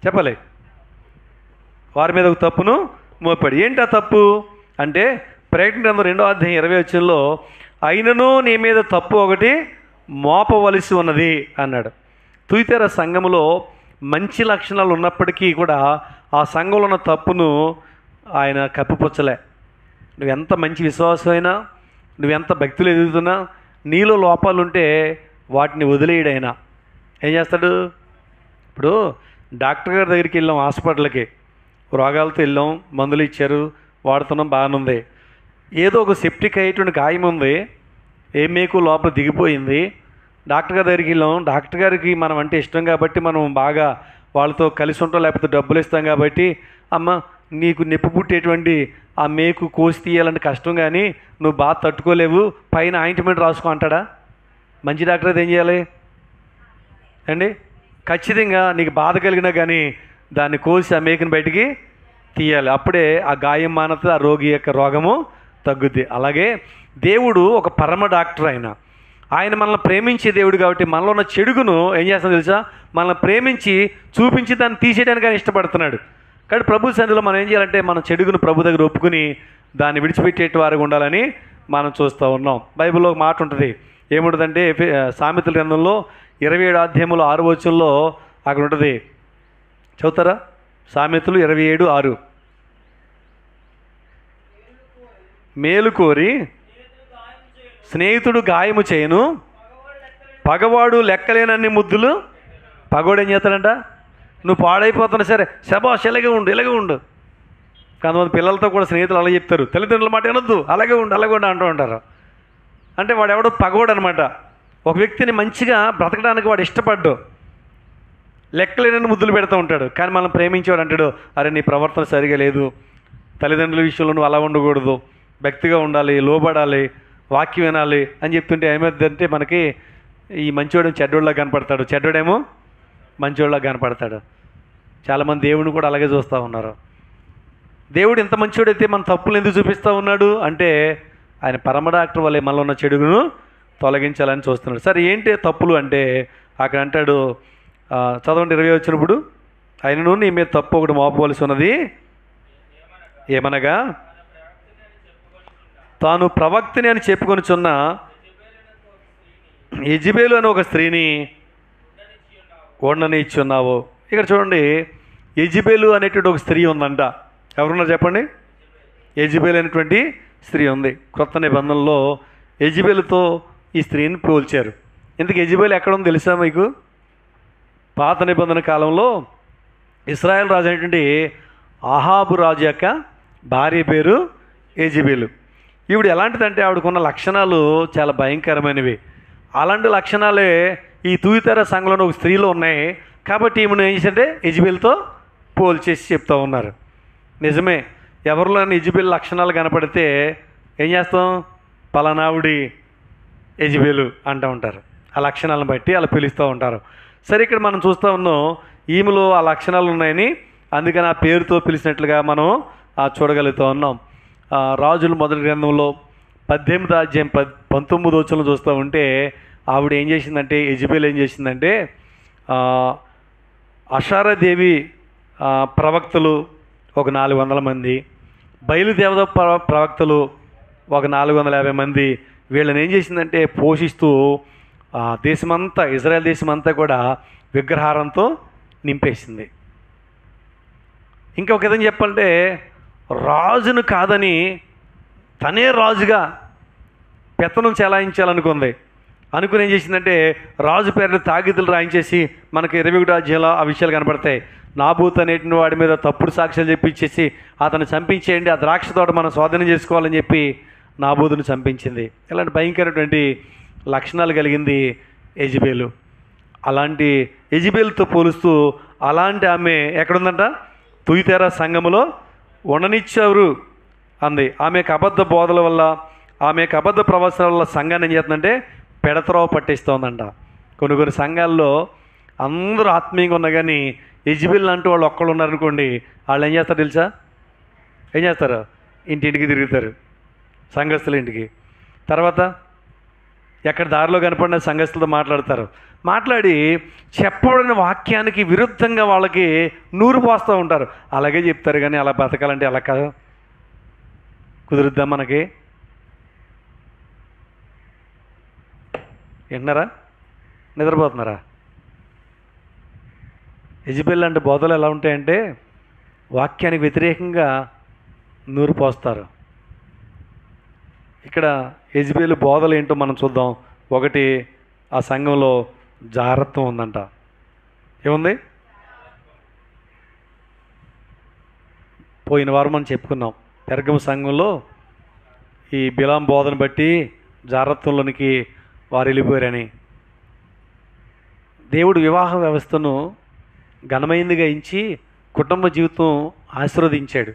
చెప్పాలి. వారి మీద ఒక తప్పును మోపాడు. ఏంటి ఆ తప్పు అంటే, ప్రకటన గ్రంథం 2వ అధ్యాయం 20వ వచనంలో, అయినను నీ మీద తప్పు ఒకటి మోపవలసి ఉన్నది అన్నాడు. తూయితెర సంఘములో మంచి లక్షణాలు ఉన్నప్పటికీ కూడా ఆ సంఘంలో ఉన్న తప్పును ఆయన కప్పిపుచ్చలే. నువ్వెంత మంచి విశ్వాసమైనా, నువ్వెంత భక్తులు ఎదుగుతున్నా, నీలో లోపాలుంటే వాటిని వదిలేయడైనా ఏం చేస్తాడు? ఇప్పుడు డాక్టర్ గారి దగ్గరికి వెళ్ళాం, హాస్పిటల్కి రోగాలతో వెళ్ళాం, మందులు ఇచ్చారు, వాడుతున్నాం, బాగానే ఉంది. ఏదో ఒక సెప్టిక్ అయ్యేటువంటి గాయం ఉంది, ఏ మేకు లోపల దిగిపోయింది. డాక్టర్ గారి దగ్గరికి వెళ్ళాం, డాక్టర్ గారికి మనం అంటే ఇష్టం కాబట్టి మనం బాగా వాళ్ళతో కలిసి ఉంటాం, లేకపోతే డబ్బులు ఇస్తాం కాబట్టి, అమ్మ నీకు నొప్పి పుట్టేటువంటి ఆ మేకు కోసి తీయాలంటే కష్టం, కానీ నువ్వు బాగా తట్టుకోలేవు, పైన ఆయింట్మెంట్ రాసుకో అంటాడా? మంచి డాక్టర్ అయితే ఏం చేయాలి అండి? ఖచ్చితంగా నీకు బాధ కలిగినా కానీ దాన్ని కోసి ఆ మేకని బయటికి తీయాలి. అప్పుడే ఆ గాయం మానత, ఆ రోగి యొక్క రోగము తగ్గుద్ది. అలాగే దేవుడు ఒక పరమ డాక్టర్. ఆయన మనల్ని ప్రేమించే దేవుడు కాబట్టి మనలో ఉన్న చెడుగును ఏం చేస్తాడో తెలుసా, మనల్ని ప్రేమించి చూపించి దాన్ని తీసేయడానికి ఆయన ఇష్టపడుతున్నాడు. కాబట్టి ప్రభు సన్నిధిలో మనం ఏం చేయాలంటే మన చెడుగును ప్రభు దగ్గర ఒప్పుకుని దాన్ని విడిచిపెట్టేటి వారికి ఉండాలని మనం చూస్తూ ఉన్నాం. బైబిల్లో ఒక మాట ఉంటుంది, ఏముంటుందంటే సామెతల గ్రంథంలో 27 అధ్యాయంలో 6వ వచనంలో అక్కడ ఉంటుంది, చదువుతారా? సామెతలు 27:6. మేలు కోరి స్నేహితుడు గాయము చేయను, పగవాడు లెక్కలేనన్ని ముద్దులు. పగవాడు ఏం చేస్తాడంట, నువ్వు పాడైపోతున్నా సరే శబాష్ ఇలాగే ఉండు. కొంతమంది పిల్లలతో కూడా స్నేహితులు అలా చెప్తారు, తల్లిదండ్రుల మాట వినొద్దు, అలాగే ఉండు అంటూ ఉంటారు. అంటే వాడు ఎవడో పగవాడు అనమాట. ఒక వ్యక్తిని మంచిగా బ్రతకడానికి వాడు ఇష్టపడ్డు, లెక్కలేనన్ని ముద్దులు పెడతా ఉంటాడు. కానీ మనం ప్రేమించేవాడు అంటాడు, అరే నీ ప్రవర్తన సరిగా లేదు, తల్లిదండ్రుల విషయంలో నువ్వు అలా ఉండకూడదు, భక్తిగా ఉండాలి, లోబడాలి, వాక్యం వినాలి అని చెప్తుంటే ఏమైందంటే మనకి ఈ మంచివాడు చెడ్డోళ్ళగా కనపడతాడు, చెడ్డోడేమో మంచివాళ్ళగా కనపడతాడు. చాలామంది దేవుడిని కూడా అలాగే చూస్తూ ఉన్నారు. దేవుడు ఎంత మంచివాడైతే మన తప్పులు ఎందుకు చూపిస్తూ ఉన్నాడు అంటే ఆయన పరమ డాక్టర్ వల్లే మనలో ఉన్న చెడుగును తొలగించాలని చూస్తున్నాడు. సరే ఏంటి తప్పులు అంటే అక్కడ అంటాడు, చదవండి 20 వచ్చినప్పుడు, ఆయనను నీ మీద తప్పు ఒకటి మోపవలసి ఉన్నది ఏమనగా తాను ప్రవక్తని అని చెప్పుకొనిచున్న యెజబెలు అని ఒక స్త్రీని ఉండనిచ్చున్నావు. ఇక్కడ చూడండి, యెజబెలు అనేటువంటి ఒక స్త్రీ ఉందంట. ఎవరున్నారు చెప్పండి? యెజబెలు అనేటువంటి స్త్రీ ఉంది. క్రొత్త నిబంధనలో యెజబెలుతో ఈ స్త్రీని పోల్చారు. ఇందుకు యెజబెలు ఎక్కడ ఉంది తెలుసా మీకు? పాత నిబంధన కాలంలో ఇశ్రాయేల్ రాజు అనేటువంటి అహాబు రాజు యొక్క భార్య పేరు యెజబెలు. ఈవిడ ఎలాంటిదంటే ఆవిడకున్న లక్షణాలు చాలా భయంకరమైనవి. అలాంటి లక్షణాలే ఈ తూయితెర సంఘంలో ఒక స్త్రీలో ఉన్నాయి. కాబట్టి ఈమెను ఏం చేశారంటే యెజబెలుతో పోల్చేసి చెప్తూ ఉన్నారు. నిజమే, ఎవరిలోని యెజబెలు లక్షణాలు కనపడితే ఏం చేస్తాం, పలానావిడి యెజబెలు అంటూ ఉంటారు. ఆ లక్షణాలను బట్టి అలా పిలుస్తూ ఉంటారు. సరే, ఇక్కడ మనం చూస్తూ ఉన్నాం ఈమెలో ఆ లక్షణాలు ఉన్నాయని, అందుకని ఆ పేరుతో పిలిచినట్లుగా మనం చూడగలుగుతూ ఉన్నాం. రాజుల మొదటి గ్రంథంలో 18వ అధ్యాయం 19వ వచనంలో చూస్తూ ఉంటే ఆవిడ ఏం చేసిందంటే, యెజబెలు ఏం చేసిందంటే అషారాదేవి ప్రవక్తలు ఒక 400 మంది, బయలుదేవత ప్రవక్తలు ఒక 450 మంది, వీళ్ళని ఏం చేసిందంటే పోషిస్తూ దేశమంతా, ఇజ్రాయెల్ దేశమంతా కూడా విగ్రహారంతో నింపేసింది. ఇంకొక విధంగా చెప్పాలంటే రాజును కాదని తనే రాజుగా పెత్తనం చెలాయించాలనుకుంది. అనుకుని ఏం చేసిందంటే రాజు పేరు తాగిదులు రాయించేసి మనకి 21వ అధ్యాయంలో ఆ విషయాలు కనబడతాయి. నాబూత్ అనేటువంటి వాడి మీద తప్పుడు సాక్ష్యాలు చెప్పించేసి అతను చంపించేయండి, ఆ ద్రాక్ష తోట మనం స్వాధీనం చేసుకోవాలని చెప్పి నాబూతును చంపించింది. ఇలాంటి భయంకరమైనటువంటి లక్షణాలు కలిగింది యెజబెలు. అలాంటి యెజబెలుతో పోలుస్తూ అలాంటి ఆమె ఎక్కడుందంట, తుయితెర సంఘములో ఉండనిచ్చారు అంది. ఆమెకు అబద్ధ బోధల వల్ల, ఆమెకు అబద్ధ ప్రవచనాల వల్ల సంఘాన్ని ఏం చేస్తుందంటే పెడత్రోవ పట్టిస్తోందంట. కొన్ని సంఘాల్లో అందరూ ఆత్మీయంగా ఉన్నా కానీ యెజబెలు అంటూ వాళ్ళు ఒక్కళ్ళు ఉన్నారనుకోండి, వాళ్ళు ఏం చేస్తారు తెలుసా? ఏం చేస్తారు? ఇంటింటికి తిరుగుతారు, సంఘస్థుల ఇంటికి. తర్వాత ఎక్కడ దారిలో కనపడిన సంఘస్థులతో మాట్లాడి చెప్పబడిన వాక్యానికి విరుద్ధంగా వాళ్ళకి నూరు పోస్తూ ఉంటారు. అలాగే చెప్తారు కానీ అలా బతకాలంటే అలా కాదు, కుదురుద్దాం మనకి? విన్నారా? నిద్రపోతున్నారా? యెజబెలు అంటే బోధలు ఎలా ఉంటాయంటే వాక్యానికి వ్యతిరేకంగా నూరు పోస్తారు. ఇక్కడ యెజబెలు బోధలు ఏంటో మనం చూద్దాం. ఒకటి, ఆ సంఘంలో జారత్వం ఉందంట. ఏముంది? పోయిన వారం మనం చెప్పుకున్నాం, పెర్గము సంఘంలో ఈ బిలాం బోధన బట్టి జారత్వంలోనికి వారు వెళ్ళిపోయారని. దేవుడు వివాహ వ్యవస్థను ఘనమైనదిగా ఇచ్చి కుటుంబ జీవితం ఆశీర్వదించాడు.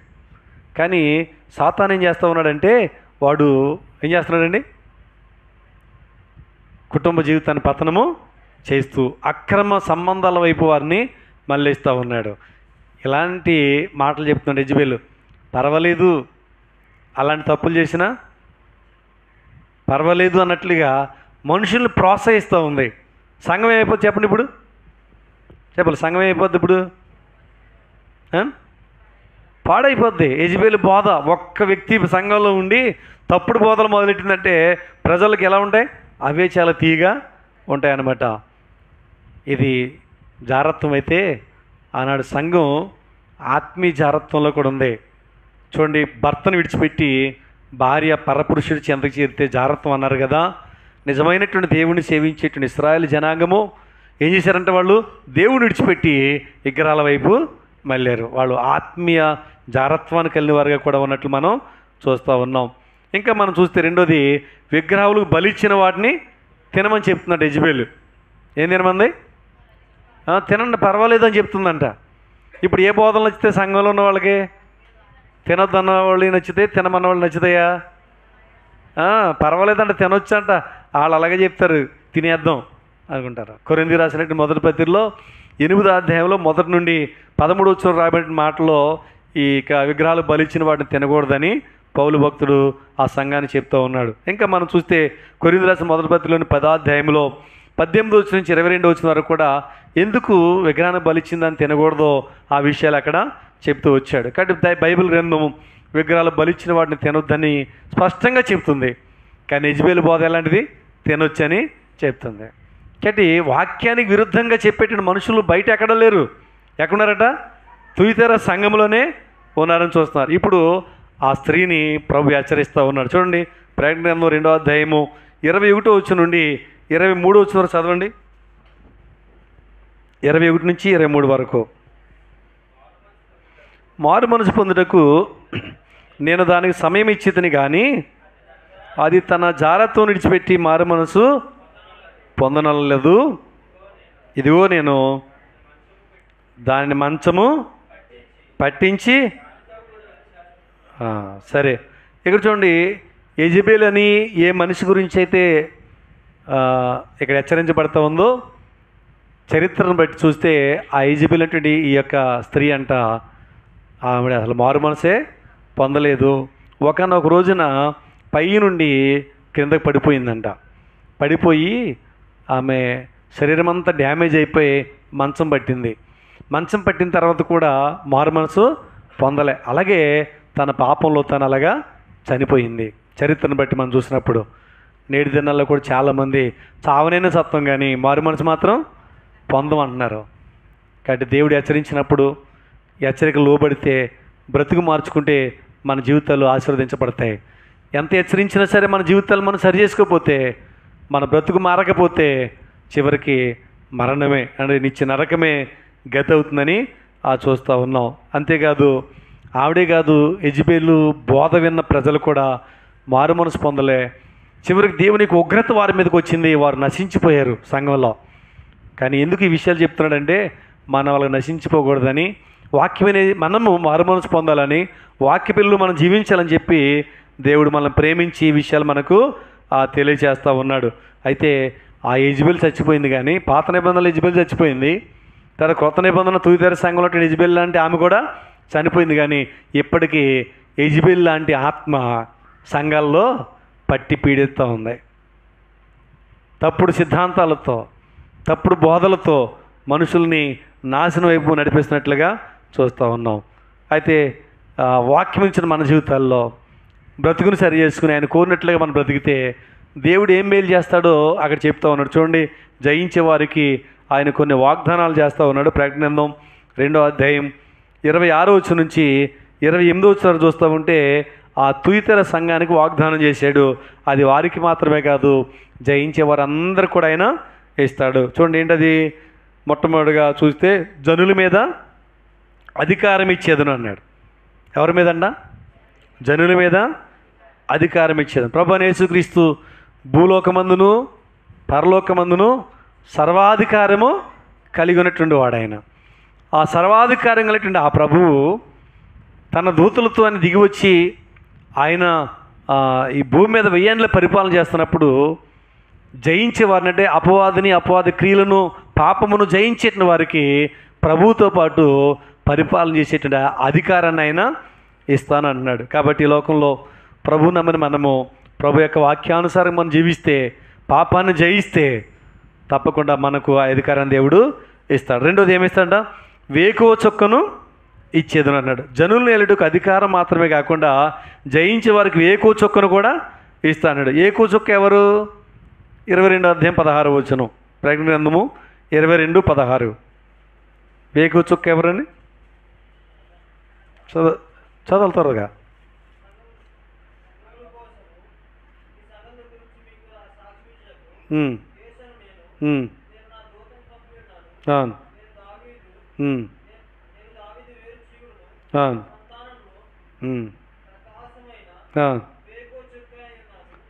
కానీ సాతాను ఏం చేస్తూ ఉన్నాడంటే వాడు ఏం చేస్తున్నాడండి, కుటుంబ జీవితాన్ని పతనము చేస్తూ అక్రమ సంబంధాల వైపు వారిని మళ్ళిస్తూ ఉన్నాడు. ఇలాంటి మాటలు చెప్తున్నాడు యెజెబెలు. పర్వాలేదు, అలాంటి తప్పులు చేసినా పర్వాలేదు అన్నట్లుగా మనుషుల్ని ప్రోత్సహిస్తూ ఉంది. సంఘం ఏమైపోద్ది చెప్పండి ఇప్పుడు? చెప్పాలి, సంఘం ఏమైపోద్ది ఇప్పుడు? పాడైపోద్ది. యెజెబెలు బోధ ఒక్క వ్యక్తి సంఘంలో ఉండి తప్పుడు బోధలు మొదలెట్టిందంటే ప్రజలకు ఎలా ఉంటాయి? అవే చాలా తీయగా ఉంటాయన్నమాట. ఇది జారత్వం అయితే ఆనాడు సంఘం ఆత్మీయ జారత్వంలో కూడా ఉంది. చూడండి, భర్తను విడిచిపెట్టి భార్య పరపురుషుడి చెంతకు చేరితే జారత్వం అన్నారు కదా. నిజమైనటువంటి దేవుణ్ణి సేవించేటువంటి ఇశ్రాయేలు జనాంగము ఏం చేశారంటే వాళ్ళు దేవుని విడిచిపెట్టి విగ్రహాల వైపు మళ్ళారు. వాళ్ళు ఆత్మీయ జారత్వానికి వెళ్ళిన వారుగా కూడా ఉన్నట్లు మనం చూస్తూ ఉన్నాం. ఇంకా మనం చూస్తే రెండోది, విగ్రహాలకు బలిచ్చిన వాటిని తినమని చెప్తున్నాడు యెజెబెలు. ఏం తినమంది? తినండి పర్వాలేదు అని చెప్తుందంట. ఇప్పుడు ఏ బోధనలు నచ్చితే సంఘంలో ఉన్న వాళ్ళకి? తినొద్దన్న వాళ్ళు నచ్చితే, తినమన్న వాళ్ళు నచ్చుతాయా? పర్వాలేదంట, తినొచ్చు అంట. వాళ్ళు అలాగే చెప్తారు, తినేద్దాం అనుకుంటారు. కొరింథీ రాసినట్టు మొదటి పత్రికలో 8వ అధ్యాయంలో మొదటి నుండి 13వ వచనం రాబడిన మాటలో ఈ విగ్రహాలు బలిచ్చిన వాటిని తినకూడదని పౌలు భక్తుడు ఆ సంఘాన్ని చెప్తూ ఉన్నాడు. ఇంకా మనం చూస్తే కొరింథీ రాసిన మొదటి పత్రికలోని 10వ అధ్యాయంలో 18వ వచనం నుంచి 22వ వచనం వరకు కూడా ఎందుకు విగ్రహాన్ని బలిచ్చిందని తినకూడదో ఆ విషయాలు అక్కడ చెప్తూ వచ్చాడు. కాబట్టి బైబిల్ గ్రంథం విగ్రహాలు బలిచ్చిన వాటిని తినొద్దని స్పష్టంగా చెప్తుంది. కానీ యెజెబెలు బోధ ఎలాంటిది? తినొచ్చని చెప్తుంది. కాబట్టి వాక్యానికి విరుద్ధంగా చెప్పేటువంటి మనుషులు బయట ఎక్కడ లేరు. ఎక్కడున్నారట? తుయితెర సంఘంలోనే ఉన్నారని చూస్తున్నారు. ఇప్పుడు ఆ స్త్రీని ప్రభు హెచ్చరిస్తూ ఉన్నాడు. చూడండి, ప్రకటన గ్రంథం 2వ అధ్యాయము 21వ వచనం నుండి 23వ వచనం వరకు చదవండి. 21 నుంచి 23 వరకు. మారు మనసు పొందుటకు నేను దానికి సమయం ఇచ్చితిని కానీ అది తన జారత్వం విడిచిపెట్టి మారు మనసు పొందనలేదు. ఇదిగో నేను దాని మంచము పట్టించి సరే. ఇక్కడ చూడండి, యెజెబెలు అని ఏ మనిషి గురించి అయితే ఇక్కడ హెచ్చరించబడతా ఉందో చరిత్రను బట్టి చూస్తే ఆ యెజెబెలు అంటే ఈ యొక్క స్త్రీ అంట ఆవిడ అసలు మారు మనసే పొందలేదు. ఒకనొక రోజున పై నుండి కిందకు పడిపోయిందంట. పడిపోయి ఆమె శరీరం అంతా డ్యామేజ్ అయిపోయి మంచం పట్టింది. మంచం పట్టిన తర్వాత కూడా మారు మనసు పొందలే. అలాగే తన పాపంలో తను అలాగా చనిపోయింది. చరిత్రను బట్టి మనం చూసినప్పుడు నేటి దినాల్లో కూడా చాలామంది చావనైనా సత్వం కానీ మారు మనసు మాత్రం పొందమంటున్నారు. కాబట్టి దేవుడు హెచ్చరించినప్పుడు హెచ్చరిక లోబడితే బ్రతుకు మార్చుకుంటే మన జీవితాలు ఆశీర్వదించబడతాయి. ఎంత హెచ్చరించినా సరే మన జీవితాలు మనం సరి చేసుకోకపోతే, మన బ్రతుకు మారకపోతే చివరికి మరణమే అంటే నిత్య నరకమే గతి అవుతుందని చూస్తూ ఉన్నాం. అంతేకాదు ఆవిడే కాదు, యెజెబెలు బోధ విన్న ప్రజలు కూడా మారు మనసు పొందలే. చివరికి దేవునికి ఉగ్రత వారి మీదకి వచ్చింది. వారు నశించిపోయారు సంఘంలో. కానీ ఎందుకు ఈ విషయాలు చెప్తున్నాడంటే మన వాళ్ళకి నశించిపోకూడదని, వాక్యమనే మనము మారు మనసు పొందాలని, వాక్య పిల్లలు మనం జీవించాలని చెప్పి దేవుడు మనల్ని ప్రేమించి ఈ విషయాలు మనకు తెలియజేస్తూ ఉన్నాడు. అయితే ఆ యెజెబెలు చచ్చిపోయింది. కానీ పాత నిబంధనలు యెజెబెలు చచ్చిపోయింది. తర్వాత కొత్త నిబంధన తుయితెర సంఘంలో యెజెబెలు లాంటి ఆమె కూడా చనిపోయింది. కానీ ఇప్పటికీ యెజెబెలు లాంటి ఆత్మ సంఘాల్లో పట్టి పీడిస్తూ ఉంది. తప్పుడు సిద్ధాంతాలతో, తప్పుడు బోధలతో మనుషుల్ని నాశనం వైపు నడిపిస్తున్నట్లుగా చూస్తూ ఉన్నాం. అయితే వాక్యం ఇచ్చిన మన జీవితాల్లో బ్రతుకుని సరి చేసుకుని ఆయన కోరినట్లుగా మనం బ్రతికితే దేవుడు ఏం మేలు చేస్తాడో అక్కడ చెప్తా ఉన్నాడు. చూడండి, జయించే వారికి ఆయన కొన్ని వాగ్దానాలు చేస్తూ ఉన్నాడు. ప్రకటన గ్రంథం 2వ అధ్యాయం 26వ వచనం నుంచి 28వ వచనం వరకు చూస్తూ ఉంటే ఆ తుయితెర సంఘానికి వాగ్దానం చేశాడు. అది వారికి మాత్రమే కాదు, జయించే వారందరూ కూడా ఆయన ఇస్తాడు. చూడండి ఏంటది? మొట్టమొదటిగా చూస్తే జనుల మీద అధికారం ఇచ్చేదను అన్నాడు. ఎవరి మీద అంట? జనుల మీద అధికారం ఇచ్చేది. ప్రభువైన యేసుక్రీస్తు భూలోకమందును పరలోకమందును సర్వాధికారము కలిగి ఉన్నటువంటి వాడు ఆయన. ఆ సర్వాధికారం కలిగినటువంటి ఆ ప్రభువు తన దూతలతో ఆయన దిగి వచ్చి ఆయన ఈ భూమి మీద 1000 ఏళ్ళ పరిపాలన చేస్తున్నప్పుడు జయించే వారిని అంటే అపవాదిని, అపవాది క్రియలను, పాపమును జయించేట వారికి ప్రభువుతో పాటు పరిపాలన చేసేటువంటి అధికారాన్ని ఆయన ఇస్తానంటున్నాడు. కాబట్టి ఈ లోకంలో ప్రభు నమ్మని మనము ప్రభు యొక్క వాక్యానుసారం మనం జీవిస్తే, పాపాన్ని జయిస్తే తప్పకుండా మనకు ఆ అధికారాన్ని దేవుడు ఇస్తాడు. రెండోది ఏమిస్తాడంట? వేకువ చొక్కను ఇచ్చేదని అన్నాడు. జనులను ఏలుటకు అధికారం మాత్రమే కాకుండా జయించే వారికి వేకువ చొక్కను కూడా ఇస్తాడు. ఏకువ చొక్క ఎవరు? 22వ అధ్యాయం 16వ వచనం, ప్రకటన గ్రంథము 22:16. వేకువ చొక్క ఎవరని చదవాలి త్వరగా.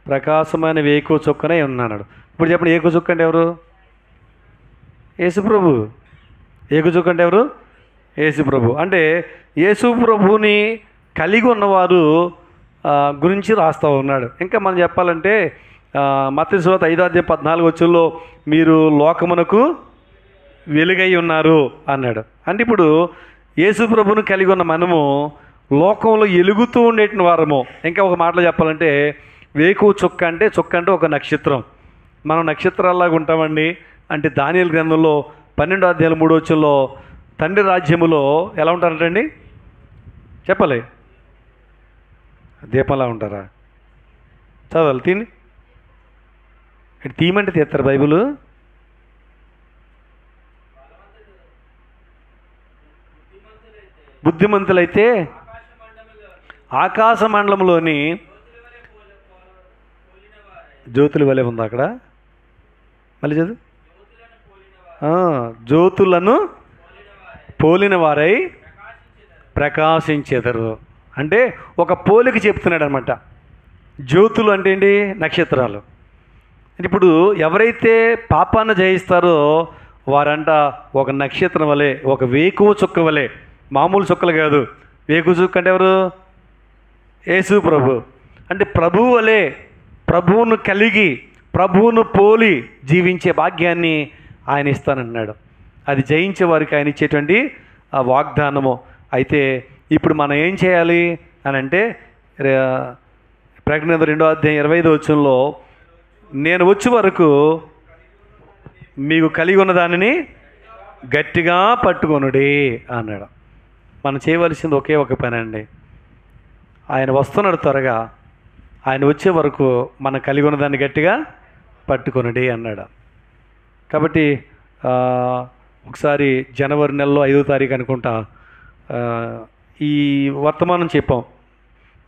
ప్రకాశమైన వేకువ చొక్కనే ఉన్నాడు. ఇప్పుడు చెప్పండి, ఏకువ చొక్క అంటే ఎవరు? యేసుప్రభు. ఏకువ చొక్క అంటే ఎవరు? యేసుప్రభు. అంటే యేసుప్రభుని కలిగి ఉన్నవారు గురించి రాస్తూ ఉన్నాడు. ఇంకా మనం చెప్పాలంటే మత్తయి సువార్త 5వ అధ్యాయం 14వ వచనంలో మీరు లోకమునకు వెలుగై ఉన్నారు అన్నాడు. అంటే ఇప్పుడు యేసుప్రభుని కలిగి ఉన్న మనము లోకంలో ఎలుగుతూ ఉండేటి వారము. ఇంకా ఒక మాటలో చెప్పాలంటే వేకువ చుక్క అంటే ఒక నక్షత్రం. మనం నక్షత్రాల్లాగా ఉంటామండి. అంటే దానియేలు గ్రంథంలో 12వ అధ్యాయం 3వ వచనంలో తండ్రి రాజ్యములో ఎలా ఉంటారంటండి? చెప్పలే, దీపంలా ఉంటారా? చదవాలి, తిని తీయమంటే తీస్తారు బైబిల్. బుద్ధిమంతులైతే ఆకాశ మండలంలోని జ్యోతుల వలె ఉంది. అక్కడ మళ్ళీ చదువు. జ్యోతులను పోలిన వారై ప్రకాశించెదరు. అంటే ఒక పోలిక చెప్తున్నాడు అనమాట. జ్యోతులు అంటే ఏంటి? నక్షత్రాలు. ఇప్పుడు ఎవరైతే పాపాన్ని జయిస్తారో వారంట ఒక నక్షత్రం వలె, ఒక వేకువ చుక్క వలె. మామూలు చుక్కలు కాదు. వేకువ చుక్క అంటే ఎవరు? యేసు ప్రభు. అంటే ప్రభువు వలె, ప్రభువును కలిగి, ప్రభువును పోలి జీవించే భాగ్యాన్ని ఆయన ఇస్తానన్నాడు. అది జయించే వారికి ఆయన ఇచ్చేటువంటి ఆ వాగ్దానము. అయితే ఇప్పుడు మనం ఏం చేయాలి అని అంటే ప్రకటన 2వ అధ్యాయం 25వ వచనంలో నేను వచ్చే వరకు మీకు కలిగి ఉన్న దానిని గట్టిగా పట్టుకొనుడి అన్నాడు. మనం చేయవలసింది ఒకే ఒక పని అండి. ఆయన వస్తున్నాడు త్వరగా. ఆయన వచ్చే వరకు మనం కలిగి ఉన్న దాన్ని గట్టిగా పట్టుకొనుడి అన్నాడు. కాబట్టి ఒకసారి జనవరి నెలలో 5వ తారీఖు అనుకుంటా ఈ వర్తమానం చెప్పాం.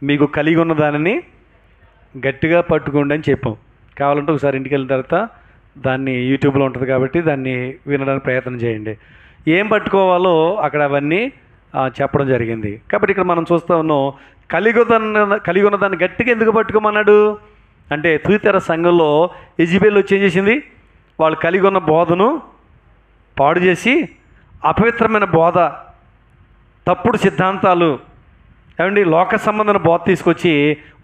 మీకు కలిగి ఉన్న దానిని గట్టిగా పట్టుకోండి అని చెప్పాం. కావాలంటే ఒకసారి ఇంటికి వెళ్ళిన తర్వాత దాన్ని యూట్యూబ్లో ఉంటుంది కాబట్టి దాన్ని వినడానికి ప్రయత్నం చేయండి. ఏం పట్టుకోవాలో అక్కడ అవన్నీ చెప్పడం జరిగింది. కాబట్టి ఇక్కడ మనం చూస్తూ ఉన్నాం, కలిగి ఉన్న దాన్ని గట్టిగా ఎందుకు పట్టుకోమన్నాడు అంటే తుయితెర సంఘంలో యెజబెల్ వచ్చి ఏం చేసింది? వాళ్ళు కలిగి ఉన్న బోధను పాడు చేసి అపవిత్రమైన బోధ, తప్పుడు సిద్ధాంతాలు, ఏమండి లోక సంబంధమైన బోధ తీసుకొచ్చి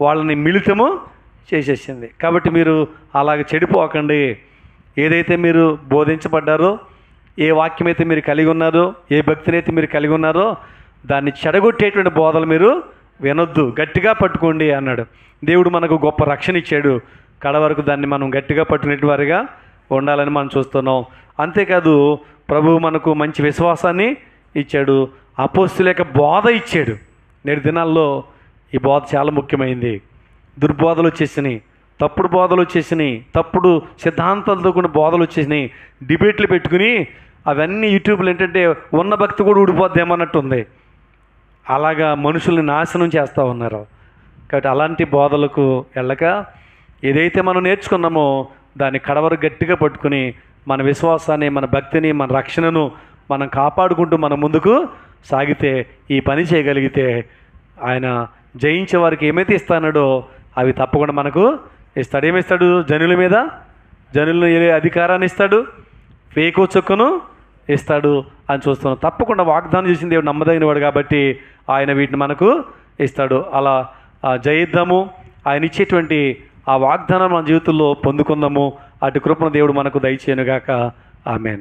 వాళ్ళని మిళితము చేసేసింది. కాబట్టి మీరు అలాగ చెడిపోకండి. ఏదైతే మీరు బోధించబడ్డారో, ఏ వాక్యం అయితే మీరు కలిగి ఉన్నారో, ఏ భక్తిని అయితే మీరు కలిగి ఉన్నారో దాన్ని చెడగొట్టేటువంటి బోధలు మీరు వినొద్దు, గట్టిగా పట్టుకోండి అన్నాడు. దేవుడు మనకు గొప్ప రక్షణ ఇచ్చాడు. కడ వరకు దాన్ని మనం గట్టిగా పట్టుకునే వారిగా ఉండాలని మనం చూస్తున్నాం. అంతేకాదు ప్రభువు మనకు మంచి విశ్వాసాన్ని ఇచ్చాడు. అపోస్తుల యొక్క బోధ ఇచ్చాడు. నేటి దినాల్లో ఈ బోధ చాలా ముఖ్యమైంది. దుర్బోధలు వచ్చేసినాయి, తప్పుడు బోధలు వచ్చేసినాయి, తప్పుడు సిద్ధాంతాలతో కూడిన బోధలు వచ్చేసినాయి. డిబేట్లు పెట్టుకుని అవన్నీ యూట్యూబ్లో ఏంటంటే ఉన్న భక్తి కూడా ఊడిపోద్దేమన్నట్టు ఉంది. అలాగా మనుషుల్ని నాశనం చేస్తూ ఉన్నారు. కాబట్టి అలాంటి బోధలకు వెళ్ళక ఏదైతే మనం నేర్చుకున్నామో దాన్ని కడవరు గట్టిగా పట్టుకుని మన విశ్వాసాన్ని, మన భక్తిని, మన రక్షణను మనం కాపాడుకుంటూ మనం ముందుకు సాగితే, ఈ పని చేయగలిగితే ఆయన జయించే వారికి ఏమైతే ఇస్తానో అవి తప్పకుండా మనకు ఇస్తాడు. ఏమిస్తాడు? జనుల మీద జనులను ఏ అధికారాన్ని ఇస్తాడు, వేకువ చుక్కను ఇస్తాడు అని చూస్తున్నాం. తప్పకుండా వాగ్దానం చేసింది దేవుడు నమ్మదగిన వాడు కాబట్టి ఆయన వీటిని మనకు ఇస్తాడు. అలా జయిద్దాము. ఆయన ఇచ్చేటువంటి ఆ వాగ్దానం మన జీవితంలో పొందుకుందాము. అటు కృపను దేవుడు మనకు దయచేయనుగాక. ఆమెన్.